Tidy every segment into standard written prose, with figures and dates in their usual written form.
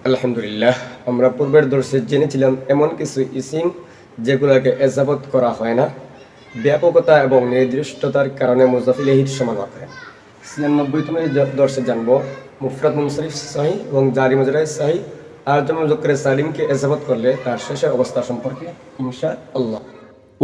আলহামদুলিল্লাহ, আমরা পূর্বের দর্শে জেনেছিলাম এমন কিছু ইসিম যেগুলোকে এজাবত করা হয় না, ব্যাপকতা এবং নির্দিষ্টতার কারণে মুজাফ ইলাইহির সমান হয়। ৯৬তম দর্শে জানব মুফরাদ মুনসারিফ সহিহ এবং জারি মুজরায় সহিহ আর জমা মুজাক্কার সালিমকে এজাবত করলে তার শেষের অবস্থা সম্পর্কে ইনশাআল্লাহ।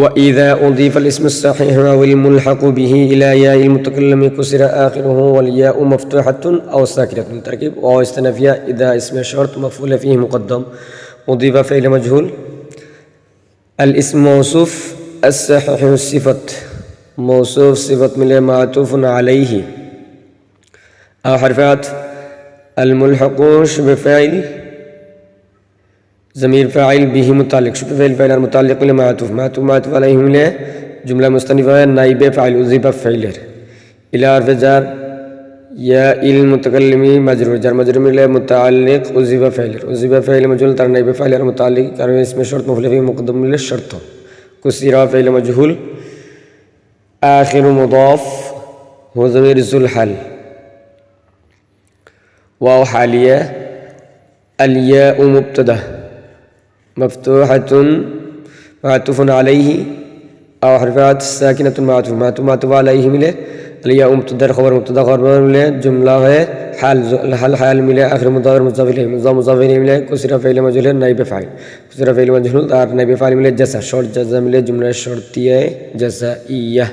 وإذا أضيف الاسم الصحيح أو الملحق به إلى ياء المتكلم كسر آخره والياء مفتوحة أو ساكنة. تركيب واستنفيا إذا اسم شرط مفعول فيه مقدم أضيف فعل مجهول الاسم موصوف الصحيح الصفة موصوف صفة من معطوف عليه أو حرفات الملحق بفاعل ضمير فاعل به متعلق شبه فعل فاعل متعلق لمعطوف معطوف عليه له جملة مستنفة نائب فاعل أضيف فعل إلى حرف جر يا المتكلم مجرور جر مجرور له متعلق أضيف فعل مجهول تر نائب فاعل متعلق كان اسم شرط مفعول به مقدم للشرط كسر فعل مجهول آخر مضاف هو ضمير ذو الحال واو حالية الياء مبتدأ مفتوحة معطوف عليه أو حرفات ساكنة معطوف عليه مله الياء مبتدأ خبر مله جملة है حال مله آخر مضاف إليه مله كسر فعل مجهول نائب فاعل كسر فعل مجهول और نائب فاعل मिले जैसा शॉर्ट जज़ा मिले जुमला शर्तिया जज़ाइया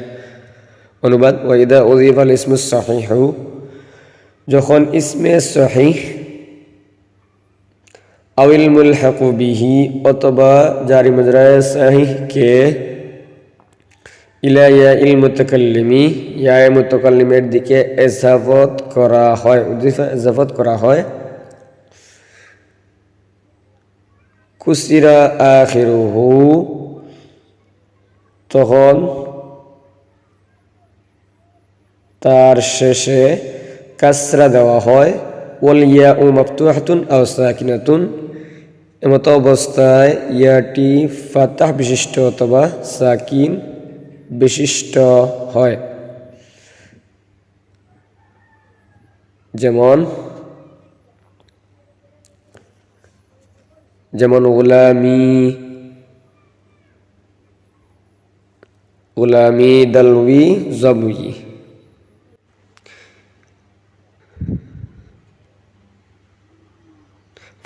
অনুবাদ ওয়াইদা উযিফা আল ইসমুস সহিহু যখন ইসমে সহিহ আউল মুলহাকু বিহি অথবা জারি মুজরায়ে সহিহ কে ইলা ইয়াইল মুতাকাল্লিমি ইয়া মুতাকাল্লিমের দিকে ইজাফত করা হয় ইজাফত করা হয় কুসিরা আখিরুহু তখন তার শেষে কাসরা দেওয়া হয় ওয়াল ইয়াউ মাফতুহাতুন আও সাকিনাতুন এমত অবস্থায় ইয়াটি ফাতাহ বিশিষ্ট অথবা সাকিন বিশিষ্ট হয় যেমন গুলামি দালউই জাবুই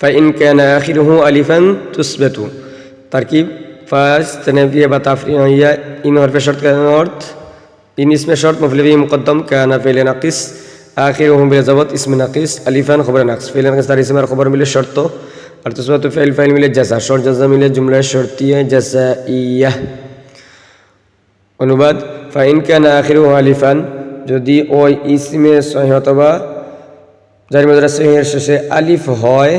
فإن كان آخره ألفا تثبت تركيب فاستنفية بتفريعية إن حرف شرط كان أرض إن اسم شرط مفعول به مقدم كان فعل ناقص آخره بضبط اسم ناقص ألفا خبر ناقص فعل ناقص تار اسم خبر مل شرط और تثبت فعل مل جزاء شرط جزاء مل جملة شرطية جزائية অনুবাদ فإن كان آخره ألفا যদি ওই ইসমে সহিহ অথবা জারি মুজরার সহিহের শেষে আলিফ হয়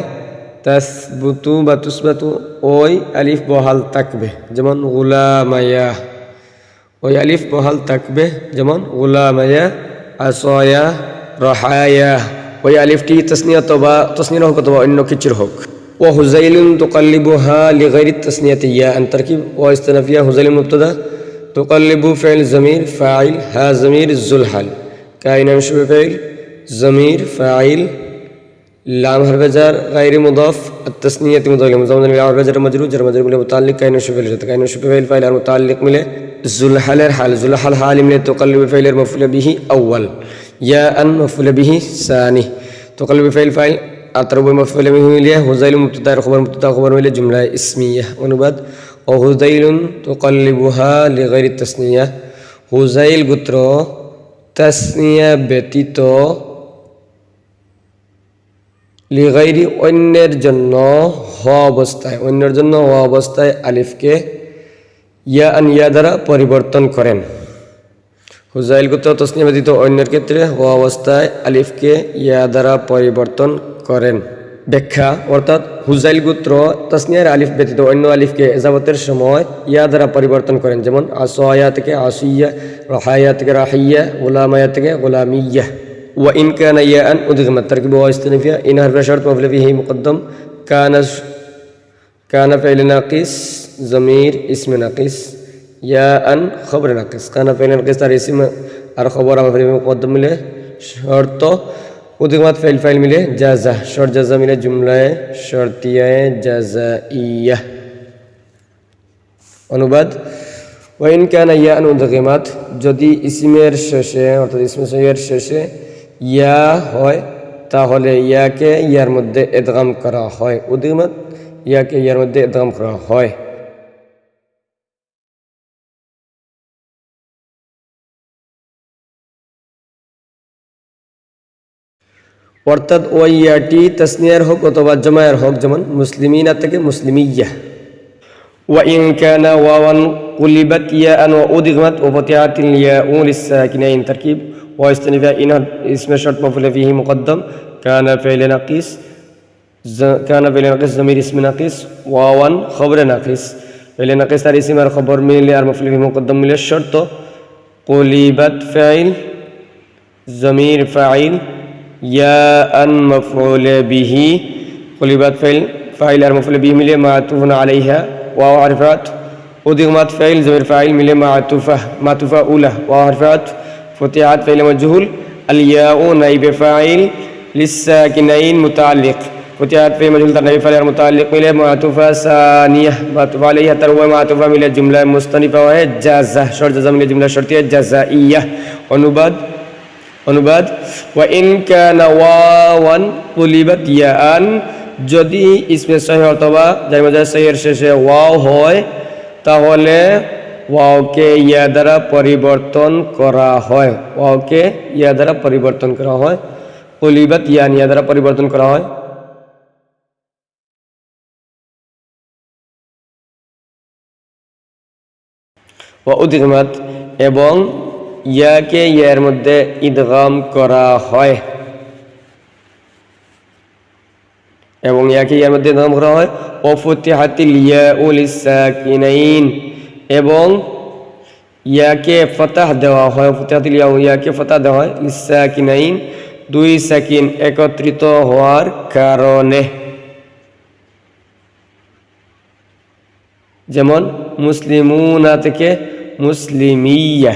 তাসবুতু বা তুসবাতু ওই আলিফ বহাল থাকবে যেমন গুলামায়া ওই আলিফ বহাল থাকবে যেমন গুলামায়া আসায়া রাহায়া ওই আলিফটি তাসনিয়া অথবা তাসনিয়া হোক অথবা অন্য কিছুর হোক ও হুজাইলুন তুকাল্লিবুহা লিগাইরি তাসনিয়াতি ইয়া আন তারকিব ওয়া ইস্তিনাফিয়া হুজাইলুন মুবতাদা তুকাল্লিবু ফাইল জমির ফাইল হা জমির যুল হাল কাইনা শুরু ফাইল ضمير فاعل لام حرف جر غير مضاف التثنية مضاف مضاف إليه حرف جر مجرور مله متعلق كائن شبه فاعل متعلق مله ذل حال ذل حال مله تقلب فعل مفعول به أول يا أن مفعول به ثاني تقلب فاعل أطرب مفعول به مله هذيل مبتدأ خبر مله جملة اسمية অনুবাদ وهذيل تقلبها لغير التثنية هذيل গোত্র তাসনিয়া ব্যতীত লিগাইরি অন্যের জন্য হওয়া অবস্থায় আলিফকে ইয়া আন ইয়া দ্বারা পরিবর্তন করেন হুজাইল গোত্র তাসনিয়া ব্যতীত অন্যের ক্ষেত্রে হওয়া অবস্থায় আলিফকে ইয়া দ্বারা পরিবর্তন করেন ব্যাখ্যা অর্থাৎ হুজাইল গোত্র তাসনিয়ার আলিফ ব্যতীত অন্য আলিফকে ইজাফতের সময় ইয়া দ্বারা পরিবর্তন করেন যেমন আসায়া থেকে আসিয়া রাহায়া থেকে রাহিয়া গুলামায়া থেকে গুলামিয়া وإن كان ياء أدغم التركيب واستنفيا إن حرف شرط مفعول به مقدم كان فعل ناقص ضمير اسم ناقص ياء خبر ناقص كان فعل ناقص تار اسم আর খবর আমার মুকদ্দম মিলে শর্ত উদ্গমাত ফাইল মিলে জাজা, শর্ত জাজা মিলে জুমলায় শর্তিয়ায় জাজাইয়া। অনুবাদ, ওয়াইন কানা ইয়ান উদ্গমাত, যদি ইসমের শেষে অর্থাৎ ইসমে সহিহের শেষে ইয়া হয় তাহলে ইয়াকে ইয়ার মধ্যে ইদগাম করা হয়। উদ্গমাত ইয়াকে ইয়ার মধ্যে ইদগাম করা হয়। অর্থাৎ ওই ইয়াটি তাসনিয়ার হোক অথবা জামায়ের হোক, যেমন মুসলিমিনা থেকে মুসলিমিয়া। ওয়াইন কানা ওয়াওয়ান কুলিবাত ইয়াআন ওয়া উদগমাত ওয়া ফাতিহাতিল ইয়াউ লিসাকিনাইন তারকিব ওয়া ইস্তিনফা ইন ইসমে শর্ত মাফউল ফিহি মুকদ্দম কানা ফাইল নাকিস ज़मीर इसम नाकिस वावन खबर नाकिस पहले नाकिस तार इस्म और खबर मिले और मफूल बिही मुक़द्दम मिले शर्त क़ुलिबत फ़ाइल ज़मीर फ़ाइल या अन मफूल बिही क़ुलिबत फ़ाइल और मफूल बिही मिले मातूफ़न अलैहा वाव हरफ़ात उदिग़मत फ़ाइल ज़मीर फ़ाइल मिले मातूफ़ा उला वाव हरफ़ात फ़ुतिहात फ़ाइल मजहूल अल याउ नाइब फ़ाइल लिस्साकिनैन मुताल्लिक़ फ़ुतिहात फ़ाइल मजहूल तर नाइब फ़ाइल मुताल्लिक़ मिले मातूफ़ा सानिया मातूफ़ा अलैहा तर हुआ मातूफ़ा मिले जुमला मुस्तनिफ़ा है जाज़ा शर्त जाज़ा मिले जुमला शर्तिया जाज़ाइया। অনুবাদ ওয়া ইন কানা ওয়াওয়ান কুলিবাত ইয়াআন, যদি ইসমে সহিহ অথবা জারি মুজাররদ সহিহের শেষে ওয়াও হয় তাহলে ওয়াওকে ইয়া দ্বারা পরিবর্তন করা হয়। ওয়াওকে ইয়া দ্বারা পরিবর্তন করা হয়। কুলিবাত ইয়ান ইয়া দ্বারা পরিবর্তন করা হয়। ওয়া উদগমাত, এবং ইয়াকে ইয়ার মধ্যে ইদগাম করা হয়, এবং ইয়াকে ইয়ার মধ্যে ইদগাম করা হয়। ও ফুতিহাতিল ইয়াউ লিসাকিনাইন, এবং ইয়াকে ফাতাহ দেওয়া হয়। ফুতিহাতিল ইয়াউ ইয়াকে ফাতাহ দেওয়া হয় লিসাকিনাইন দুই সাকিন একত্রিত হওয়ার কারণে। যেমন মুসলিমুনা থেকে মুসলিমিয়া।